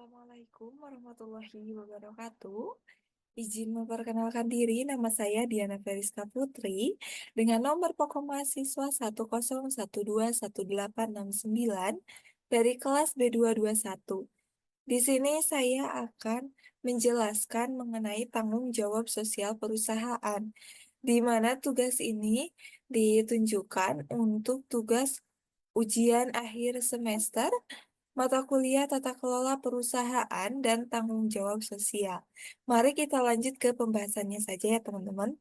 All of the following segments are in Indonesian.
Assalamualaikum warahmatullahi wabarakatuh. Izin memperkenalkan diri, nama saya Diana Feriska Putri dengan nomor pokok mahasiswa 101211869 dari kelas B221. Di sini saya akan menjelaskan mengenai tanggung jawab sosial perusahaan, di mana tugas ini ditunjukkan untuk tugas ujian akhir semester mata kuliah Tata Kelola Perusahaan dan Tanggung Jawab Sosial. Mari kita lanjut ke pembahasannya saja ya teman-teman.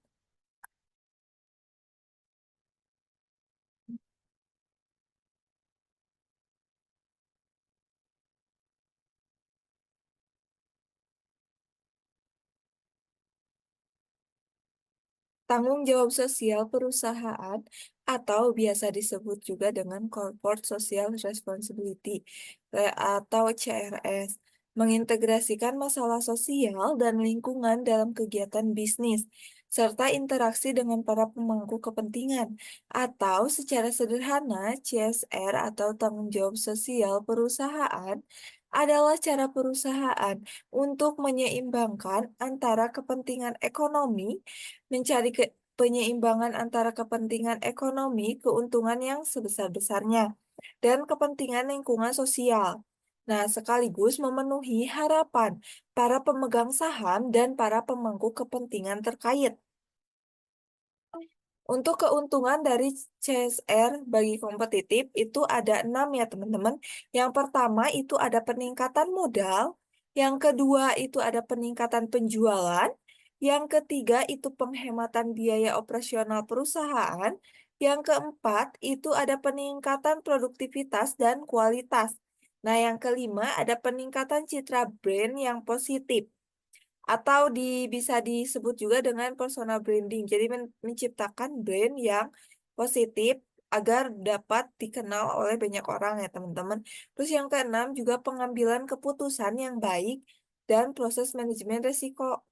Tanggung jawab sosial perusahaan atau biasa disebut juga dengan Corporate Social Responsibility atau CRS, mengintegrasikan masalah sosial dan lingkungan dalam kegiatan bisnis serta interaksi dengan para pemangku kepentingan atau secara sederhana CSR atau tanggung jawab sosial perusahaan adalah cara perusahaan untuk menyeimbangkan antara kepentingan ekonomi mencari penyeimbangan antara kepentingan ekonomi, keuntungan yang sebesar-besarnya, dan kepentingan lingkungan sosial. Nah, sekaligus memenuhi harapan para pemegang saham dan para pemangku kepentingan terkait. Untuk keuntungan dari CSR bagi kompetitif itu ada 6 ya teman-teman. Yang pertama itu ada peningkatan modal, yang kedua itu ada peningkatan penjualan, yang ketiga itu penghematan biaya operasional perusahaan, yang keempat itu ada peningkatan produktivitas dan kualitas. Nah, yang kelima ada peningkatan citra brand yang positif. Atau bisa disebut juga dengan personal branding. Jadi menciptakan brand yang positif agar dapat dikenal oleh banyak orang ya teman-teman. Terus yang keenam juga pengambilan keputusan yang baik dan proses manajemen risiko.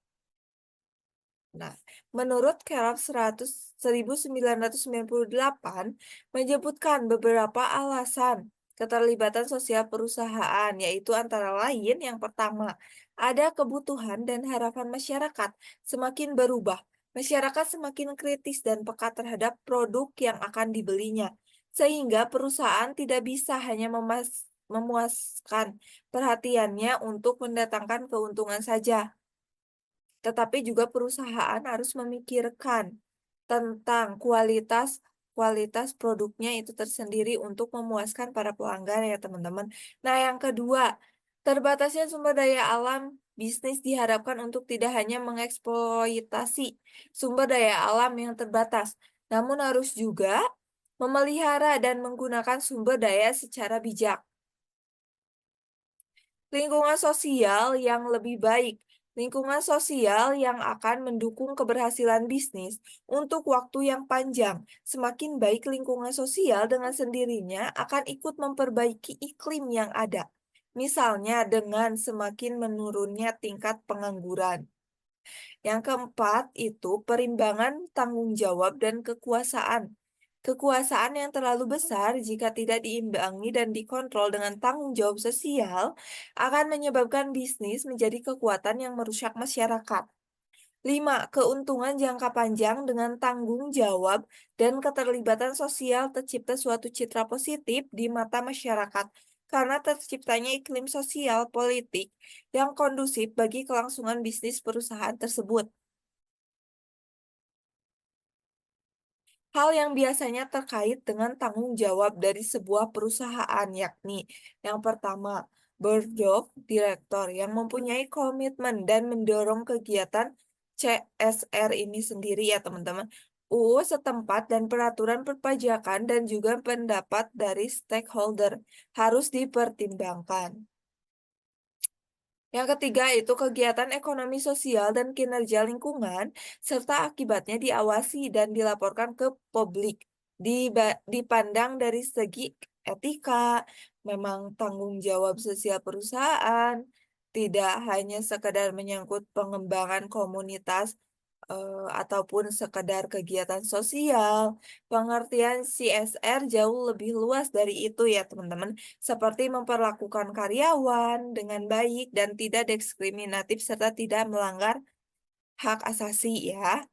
Nah, menurut Kellogg 1998 menyebutkan beberapa alasan keterlibatan sosial perusahaan, yaitu antara lain yang pertama, ada kebutuhan dan harapan masyarakat semakin berubah. Masyarakat semakin kritis dan peka terhadap produk yang akan dibelinya, sehingga perusahaan tidak bisa hanya memuaskan perhatiannya untuk mendatangkan keuntungan saja tetapi juga perusahaan harus memikirkan tentang kualitas kualitas produknya itu tersendiri untuk memuaskan para pelanggan ya teman-teman. Nah, yang kedua, terbatasnya sumber daya alam bisnis diharapkan untuk tidak hanya mengeksploitasi sumber daya alam yang terbatas, namun harus juga memelihara dan menggunakan sumber daya secara bijak. Lingkungan sosial yang lebih baik. Lingkungan sosial yang akan mendukung keberhasilan bisnis untuk waktu yang panjang. Semakin baik lingkungan sosial dengan sendirinya akan ikut memperbaiki iklim yang ada. Misalnya dengan semakin menurunnya tingkat pengangguran. Yang keempat itu perimbangan tanggung jawab dan kekuasaan. Kekuasaan yang terlalu besar jika tidak diimbangi dan dikontrol dengan tanggung jawab sosial akan menyebabkan bisnis menjadi kekuatan yang merusak masyarakat. 5. Keuntungan jangka panjang dengan tanggung jawab dan keterlibatan sosial tercipta suatu citra positif di mata masyarakat karena terciptanya iklim sosial politik yang kondusif bagi kelangsungan bisnis perusahaan tersebut. Hal yang biasanya terkait dengan tanggung jawab dari sebuah perusahaan, yakni yang pertama, board of director yang mempunyai komitmen dan mendorong kegiatan CSR ini sendiri ya teman-teman. UU setempat dan peraturan perpajakan dan juga pendapat dari stakeholder harus dipertimbangkan. Yang ketiga itu kegiatan ekonomi sosial dan kinerja lingkungan, serta akibatnya diawasi dan dilaporkan ke publik. Dipandang dari segi etika, memang tanggung jawab sosial perusahaan, tidak hanya sekedar menyangkut pengembangan komunitas ataupun sekedar kegiatan sosial. Pengertian CSR jauh lebih luas dari itu ya teman-teman, seperti memperlakukan karyawan dengan baik dan tidak diskriminatif serta tidak melanggar hak asasi ya.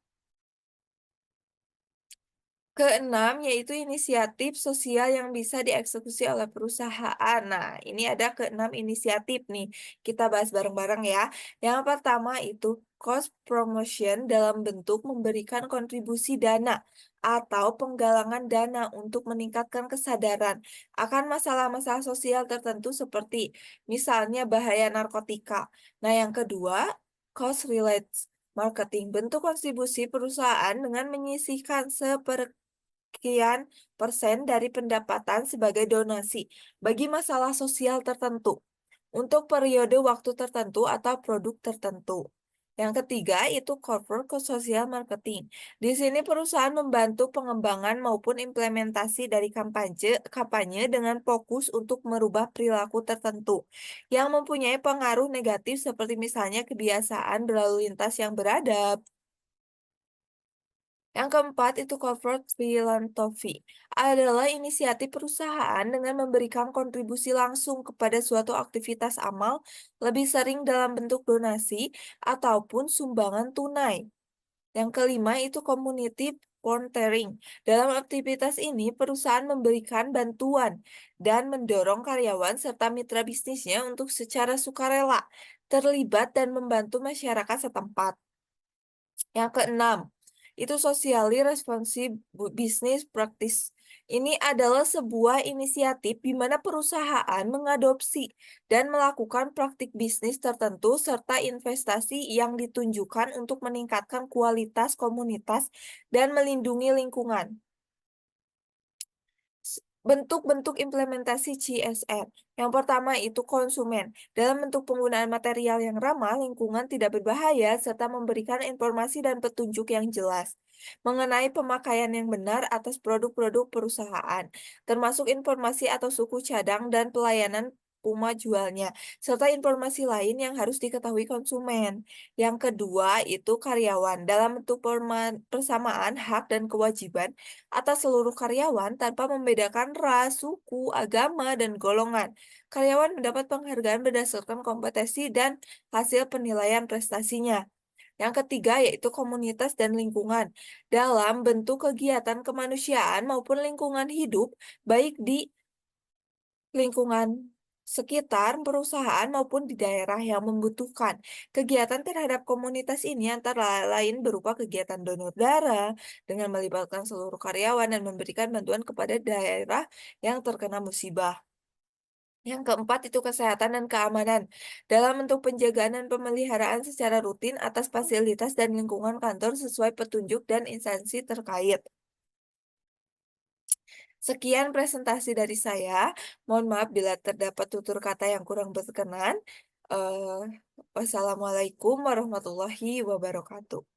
Keenam, yaitu inisiatif sosial yang bisa dieksekusi oleh perusahaan. Nah, ini ada keenam inisiatif nih. Kita bahas bareng-bareng ya. Yang pertama itu cost promotion dalam bentuk memberikan kontribusi dana atau penggalangan dana untuk meningkatkan kesadaran akan masalah-masalah sosial tertentu seperti misalnya bahaya narkotika. Nah, yang kedua, cost related marketing, bentuk kontribusi perusahaan dengan menyisihkan sekian persen dari pendapatan sebagai donasi bagi masalah sosial tertentu untuk periode waktu tertentu atau produk tertentu. Yang ketiga itu corporate social marketing. Di sini perusahaan membantu pengembangan maupun implementasi dari kampanye dengan fokus untuk merubah perilaku tertentu yang mempunyai pengaruh negatif seperti misalnya kebiasaan berlalu lintas yang beradab. Yang keempat itu corporate philanthropy, adalah inisiatif perusahaan dengan memberikan kontribusi langsung kepada suatu aktivitas amal, lebih sering dalam bentuk donasi ataupun sumbangan tunai. Yang kelima itu community volunteering. Dalam aktivitas ini, perusahaan memberikan bantuan dan mendorong karyawan serta mitra bisnisnya untuk secara sukarela terlibat dan membantu masyarakat setempat. Yang keenam, itu socially responsive business practice. Ini adalah sebuah inisiatif di mana perusahaan mengadopsi dan melakukan praktik bisnis tertentu serta investasi yang ditunjukkan untuk meningkatkan kualitas komunitas dan melindungi lingkungan. Bentuk-bentuk implementasi CSR. Yang pertama itu konsumen, dalam bentuk penggunaan material yang ramah, lingkungan tidak berbahaya, serta memberikan informasi dan petunjuk yang jelas mengenai pemakaian yang benar atas produk-produk perusahaan, termasuk informasi atau suku cadang dan pelayanan jualnya, serta informasi lain yang harus diketahui konsumen. Yang kedua itu karyawan, dalam bentuk persamaan hak dan kewajiban atas seluruh karyawan tanpa membedakan ras, suku, agama, dan golongan. Karyawan mendapat penghargaan berdasarkan kompetensi dan hasil penilaian prestasinya. Yang ketiga yaitu komunitas dan lingkungan, dalam bentuk kegiatan kemanusiaan maupun lingkungan hidup, baik di lingkungan sekitar perusahaan maupun di daerah yang membutuhkan. Kegiatan terhadap komunitas ini antara lain berupa kegiatan donor darah dengan melibatkan seluruh karyawan dan memberikan bantuan kepada daerah yang terkena musibah. Yang keempat itu kesehatan dan keamanan dalam bentuk penjagaan dan pemeliharaan secara rutin atas fasilitas dan lingkungan kantor sesuai petunjuk dan instansi terkait. Sekian presentasi dari saya. Mohon maaf bila terdapat tutur kata yang kurang berkenan. Wassalamualaikum warahmatullahi wabarakatuh.